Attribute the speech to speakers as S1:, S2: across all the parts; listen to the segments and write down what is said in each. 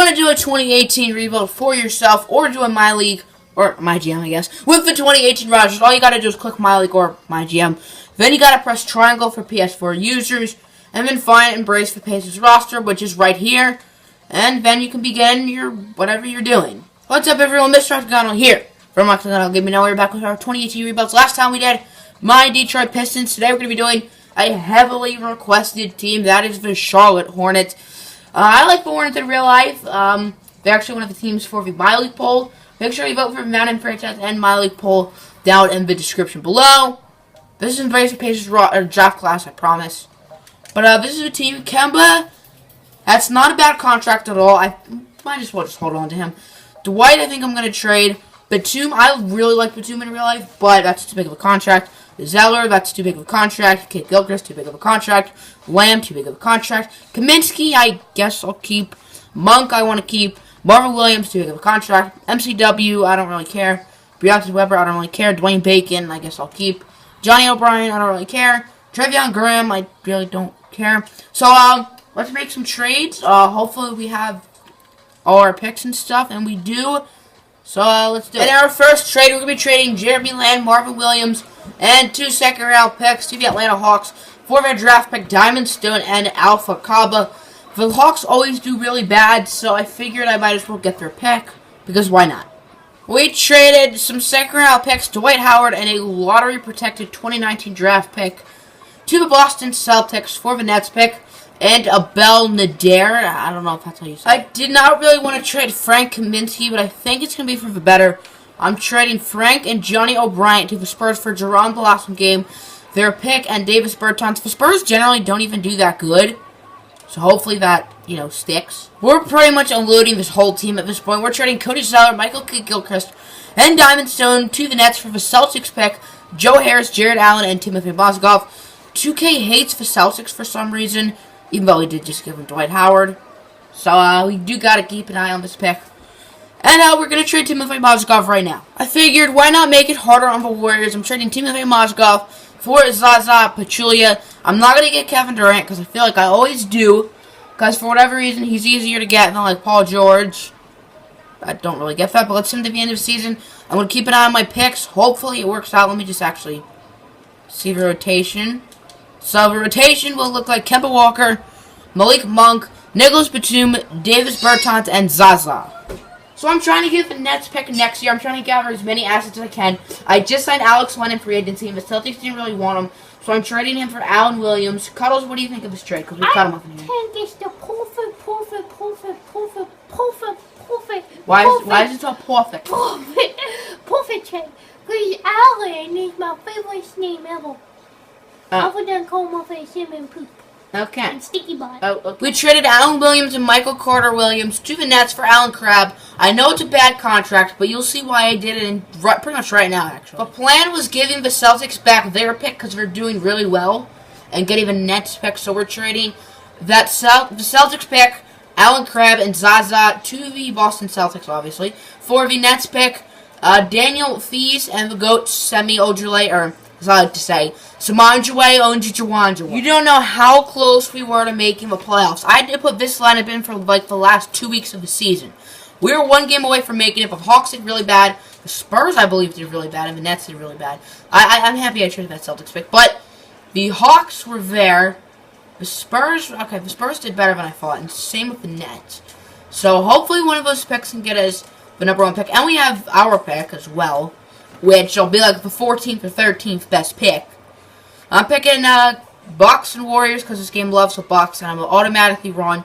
S1: you want to do a 2018 rebuild for yourself or do a My League, or My GM, I guess, with the 2018 rosters, all you got to do is click My League or My GM. Then you got to press triangle for PS4 users, and then find Embrace for Pacers roster, which is right here. And then you can begin your whatever you're doing. What's up, everyone? Mr. Octagonal here from Octagonal Gaming. Now we're back with our 2018 rebuilds. Last time we did my Detroit Pistons. Today we're going to be doing a heavily requested team. That is the Charlotte Hornets. I like the Hornets in real life. They're actually one of the teams for the My League poll. Make sure you vote for the Mountain Franchise and My League poll down in the description below. This is Embrace for Pacers draft class, I promise. But this is a team. Kemba, that's not a bad contract at all. I might as well just hold on to him. Dwight, I think I'm going to trade. Batum, I really like Batum in real life, but that's too big of a contract. Zeller, that's too big of a contract. Kate Gilchrist, too big of a contract. Lamb, too big of a contract. Kaminsky, I guess I'll keep. Monk, I want to keep. Marvin Williams, too big of a contract. MCW, I don't really care. Breonna Weber, I don't really care. Dwayne Bacon, I guess I'll keep. Johnny O'Brien, I don't really care. Trevion Graham, I really don't care. So, let's make some trades. Hopefully we have all our picks and stuff, and we do. So, let's do it. In our first trade, we're going to be trading Jeremy Lamb, Marvin Williams, and 2 second-round picks to the Atlanta Hawks for their draft pick, Diamond Stone and Alpha Kaba. The Hawks always do really bad, so I figured I might as well get their pick, because why not? We traded some second-round picks, Dwight Howard, and a lottery-protected 2019 draft pick to the Boston Celtics for the Nets pick, and a Bell Nader. I don't know if that's how you say it. I did not really want to trade Frank Kaminsky, but I think it's going to be for the better. I'm trading Frank and Johnny O'Brien to the Spurs for Jerron Blossom game, their pick, and Davis Bertans. The Spurs generally don't even do that good, so hopefully that, sticks. We're pretty much unloading this whole team at this point. We're trading Cody Zeller, Michael Gilchrist, and Diamond Stone to the Nets for the Celtics pick, Joe Harris, Jared Allen, and Timothy Mozgov. 2K hates the Celtics for some reason, even though he did just give him Dwight Howard. So, we do got to keep an eye on this pick. And we're going to trade Timothy Mozgov right now. I figured, why not make it harder on the Warriors? I'm trading Timothy Mozgov for Zaza Pachulia. I'm not going to get Kevin Durant because I feel like I always do. Because for whatever reason, he's easier to get than like Paul George. I don't really get that, but let's send him to the end of the season. I'm going to keep an eye on my picks. Hopefully it works out. Let me just actually see the rotation. So the rotation will look like Kemba Walker, Malik Monk, Nicholas Batum, Davis Bertans, and Zaza. So I'm trying to get the Nets pick next year. I'm trying to gather as many assets as I can. I just signed Alex Len in free agency, and the Celtics didn't really want him. So I'm trading him for Allen Williams. Cuddles, what do you think of this trade? Because we cut him off in here.
S2: I think it's the perfect.
S1: Why is it so perfect?
S2: Perfect trade. Because Allen is my favorite name ever. Other than Cole Murphy's him and poop.
S1: Okay.
S2: And Sticky Butt.
S1: Okay. We traded Allen Williams and Michael Carter Williams to the Nets for Allen Crabbe. I know it's a bad contract, but you'll see why I did it pretty much right now, actually. The plan was giving the Celtics back their pick because they're doing really well and getting the Nets pick, so we're trading the Celtics pick, Allen Crabbe, and Zaza to the Boston Celtics, obviously, for the Nets pick, Daniel Theis and the GOAT, Semi Ojeleye, or as I like to say, Samanjaway Onjijawanjawa. You don't know how close we were to making the playoffs. I did put this lineup in for like the last 2 weeks of the season. We were 1 game away from making it, but the Hawks did really bad. The Spurs, I believe, did really bad, and the Nets did really bad. I'm happy I traded that Celtics pick, but the Hawks were there. The Spurs did better than I thought, and same with the Nets. So hopefully one of those picks can get us the #1 pick, and we have our pick as well, which will be like the 14th or 13th best pick. I'm picking Bucks and Warriors because this game loves the Bucks, and I'm automatically wrong.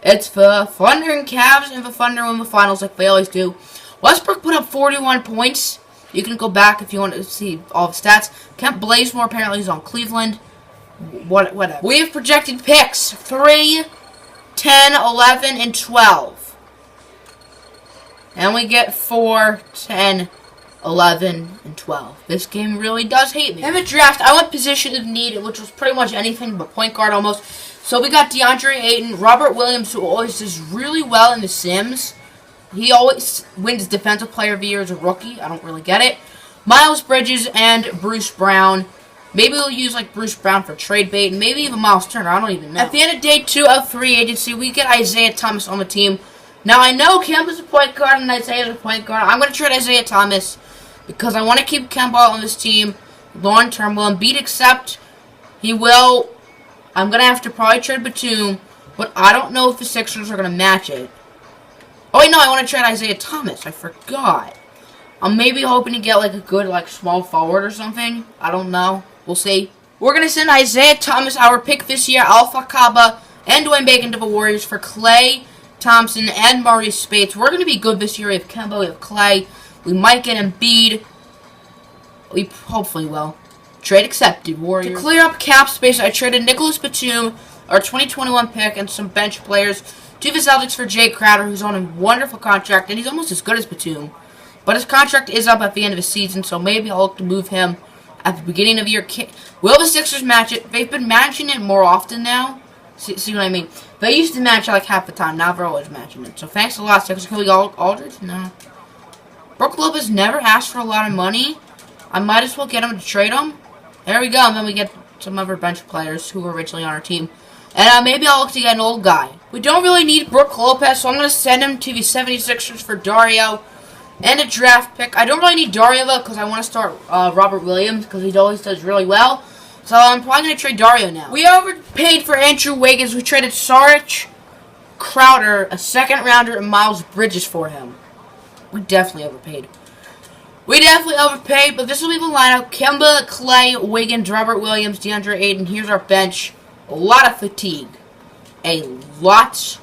S1: It's the Thunder and Cavs, and the Thunder win the finals like they always do. Westbrook put up 41 points. You can go back if you want to see all the stats. Kemp Blazemore apparently is on Cleveland. Whatever. We have projected picks 3, 10, 11, and 12. And we get 4, 10, 11, and 12. This game really does hate me. In the draft, I went position of need, which was pretty much anything but point guard almost. So we got DeAndre Ayton, Robert Williams, who always does really well in The Sims. He always wins Defensive Player of the Year as a rookie. I don't really get it. Miles Bridges and Bruce Brown. Maybe we'll use like Bruce Brown for trade bait, and maybe even Miles Turner. I don't even know. At the end of day 2 of free agency, we get Isaiah Thomas on the team. Now, I know Kemba's a point guard and Isaiah's a point guard. I'm going to trade Isaiah Thomas because I want to keep Kemba on this team long term. Will Embiid accept? He will. I'm going to have to probably trade Batum, but I don't know if the Sixers are going to match it. Oh, wait, no, I want to trade Isaiah Thomas. I forgot. I'm maybe hoping to get, like, a good, like, small forward or something. I don't know. We'll see. We're going to send Isaiah Thomas, our pick this year, Alpha Kaba, and Dwayne Bacon to the Warriors for Klay Thompson and Maurice Spates. We're going to be good this year. We have Kemba, we have Klay. We might get Embiid. We hopefully will. Trade accepted, Warriors. To clear up cap space, I traded Nicholas Batum, our 2021 pick, and some bench players to the Celtics for Jay Crowder, who's on a wonderful contract, and he's almost as good as Batum. But his contract is up at the end of the season, so maybe I'll look to move him at the beginning of the year. Will the Sixers match it? They've been matching it more often now. See what I mean? They used to match it like half the time. Now they're always matching it. So thanks a lot, Sixers. Can we go Aldridge? No. Brook Lopez never asked for a lot of money. I might as well get him to trade him. There we go. And then we get some other bench players who were originally on our team. And maybe I'll look to get an old guy. We don't really need Brook Lopez, so I'm going to send him to the 76ers for Dario and a draft pick. I don't really need Dario, though, because I want to start Robert Williams, because he always does really well. So I'm probably going to trade Dario now. We overpaid for Andrew Wiggins. We traded Saric, Crowder, a second-rounder, and Miles Bridges for him. We definitely overpaid. But this will be the lineup. Kemba, Klay, Wiggins, Robert Williams, DeAndre Ayton. Here's our bench. A lot of fatigue. A lot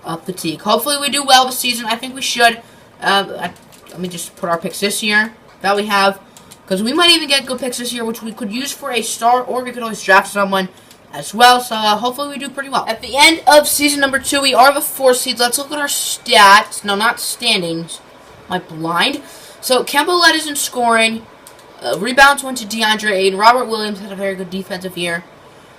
S1: of fatigue. Hopefully we do well this season. I think we should. Let me just put our picks this year that we have. Because we might even get good picks this year, which we could use for a star, or we could always draft someone as well. So hopefully we do pretty well. At the end of season number 2, we are the 4 seeds. Let's look at our stats. No, not standings. Am I blind? So Kemba led us in scoring. Rebounds went to DeAndre Ayton. Robert Williams had a very good defensive year.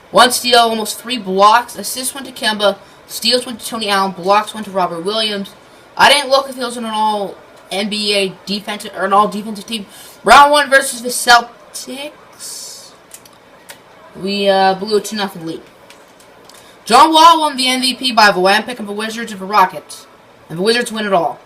S1: 1 steal, almost 3 blocks. Assists went to Kemba. Steals went to Tony Allen. Blocks went to Robert Williams. I didn't look if he was on an all-NBA defensive or an all-defensive team. Round 1 versus the Celtics. We blew a 2-0 lead. John Wall won the MVP, by the way. I'm picking the Wizards of the Rockets. And the Wizards win it all.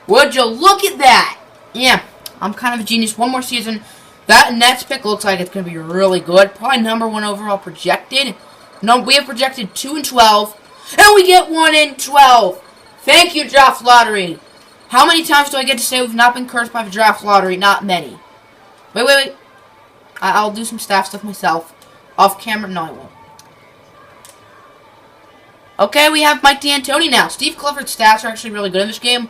S1: Would you look at that? Yeah, I'm kind of a genius. One more season. That Nets pick looks like it's going to be really good. Probably number 1 overall projected. No, we have projected 2-12. And we get 1-12. Thank you, draft lottery. How many times do I get to say we've not been cursed by the draft lottery? Not many. Wait. I'll do some staff stuff myself. Off camera? No, I won't. Okay, we have Mike D'Antoni now. Steve Clifford's stats are actually really good in this game.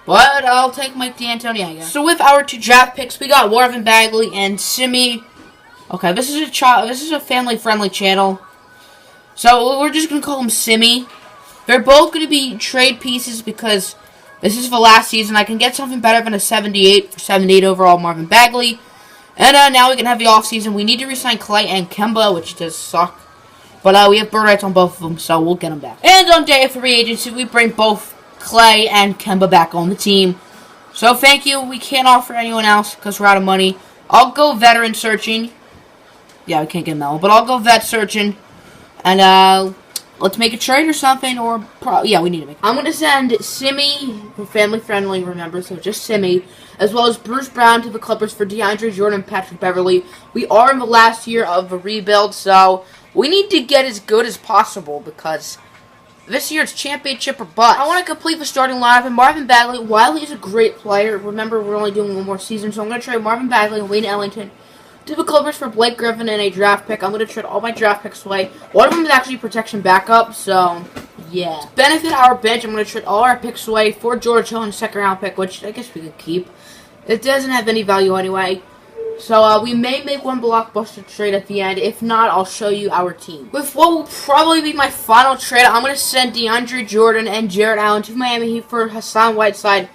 S1: But I'll take Mike D'Antoni, I guess. So with our 2 draft picks, we got Marvin Bagley and Simi. Okay, this is a family-friendly channel. So we're just going to call them Simi. They're both going to be trade pieces because this is the last season. I can get something better than a 78 for 78 overall Marvin Bagley. And now we can have the offseason. We need to re-sign Klay and Kemba, which does suck. But we have bird rights on both of them, so we'll get them back. And on day of free agency, we bring both Klay and Kemba back on the team. So thank you. We can't offer anyone else because we're out of money. I'll go veteran searching. Yeah, we can't get Melo, but I'll go vet searching. And let's make a trade or something. Or yeah, we need to make. I'm gonna send Simi, family friendly, remember, so just Simi, as well as Bruce Brown to the Clippers for DeAndre Jordan and Patrick Beverly. We are in the last year of the rebuild, so we need to get as good as possible because this year it's championship or bust. I want to complete the starting lineup, and Marvin Bagley, while he's a great player, remember we're only doing 1 more season, so I'm going to trade Marvin Bagley and Wayne Ellington to the Clippers for Blake Griffin and a draft pick. I'm going to trade all my draft picks away. One of them is actually protection backup, so yeah. To benefit our bench, I'm going to trade all our picks away for George Hill and a 2nd round pick, which I guess we could keep. It doesn't have any value anyway. So we may make 1 blockbuster trade at the end. If not, I'll show you our team. With what will probably be my final trade, I'm going to send DeAndre Jordan and Jarrett Allen to Miami Heat for Hassan Whiteside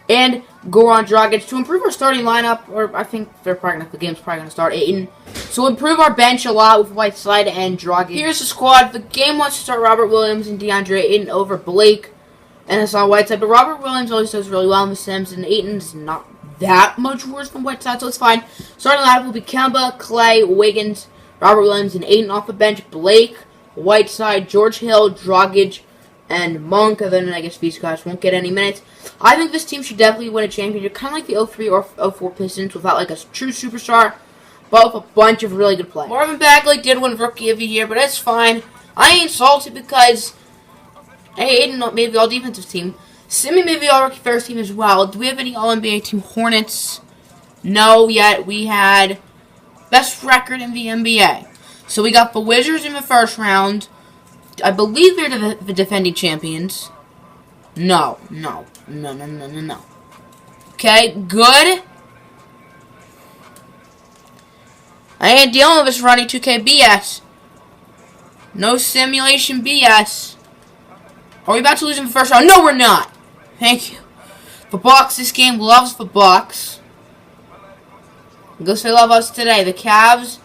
S1: and Goran Dragic to improve our starting lineup. Or I think the game's probably going to start Ayton. So improve our bench a lot with Whiteside and Dragic. Here's the squad. The game wants to start Robert Williams and DeAndre Ayton over Blake and Hassan Whiteside. But Robert Williams always does really well in the Sims, and Ayton's not that much worse than Whiteside, so it's fine. Starting lineup will be Kemba, Klay, Wiggins, Robert Williams, and Ayton off the bench. Blake, Whiteside, George Hill, Dragic, and Monk, and then I guess these guys won't get any minutes. I think this team should definitely win a championship, kind of like the 03 or 04 Pistons, without like a true superstar, but with a bunch of really good players. Marvin Bagley did win Rookie of the Year, but that's fine. I ain't salty because, hey, Aiden made the all-defensive team. Simi made the all-rookie first team as well. Do we have any all-NBA team? Hornets? No, yet we had best record in the NBA. So we got the Wizards in the first round. I believe they're the defending champions. No. Okay, good. I ain't dealing with this running 2K BS. No simulation BS. Are we about to lose in the first round? No, we're not. Thank you. The Bucks, this game loves the Bucks. Because they love us today. The Cavs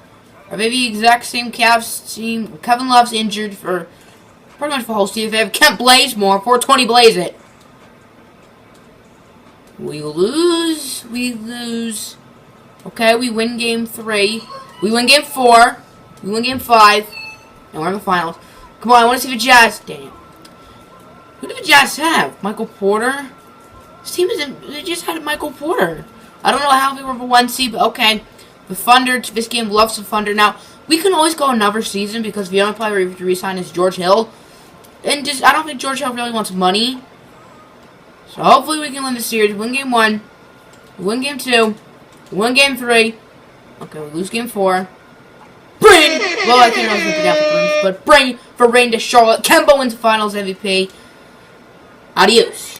S1: are maybe the exact same Cavs team. Kevin Love's injured for pretty much the whole season. They have Kent Blazemore. 420 blaze it. We lose. Okay, we win game 3. We win game 4. We win game 5. And we're in the finals. Come on, I want to see the Jazz. Dang it. Who do the Jazz have? Michael Porter? This team isn't... They just had Michael Porter. I don't know how we were the 1 seed, but okay. The Thunder, this game loves the Thunder. Now, we can always go another season because the only player we re-sign is George Hill. And just, I don't think George Hill really wants money. So hopefully we can win the series. Win game 1. Win game 2. Win game 3. Okay, we lose game 4. Bring! Well, I can't really put down for Bruce, but bring for rain to Charlotte. Kemba wins Finals MVP. Adios.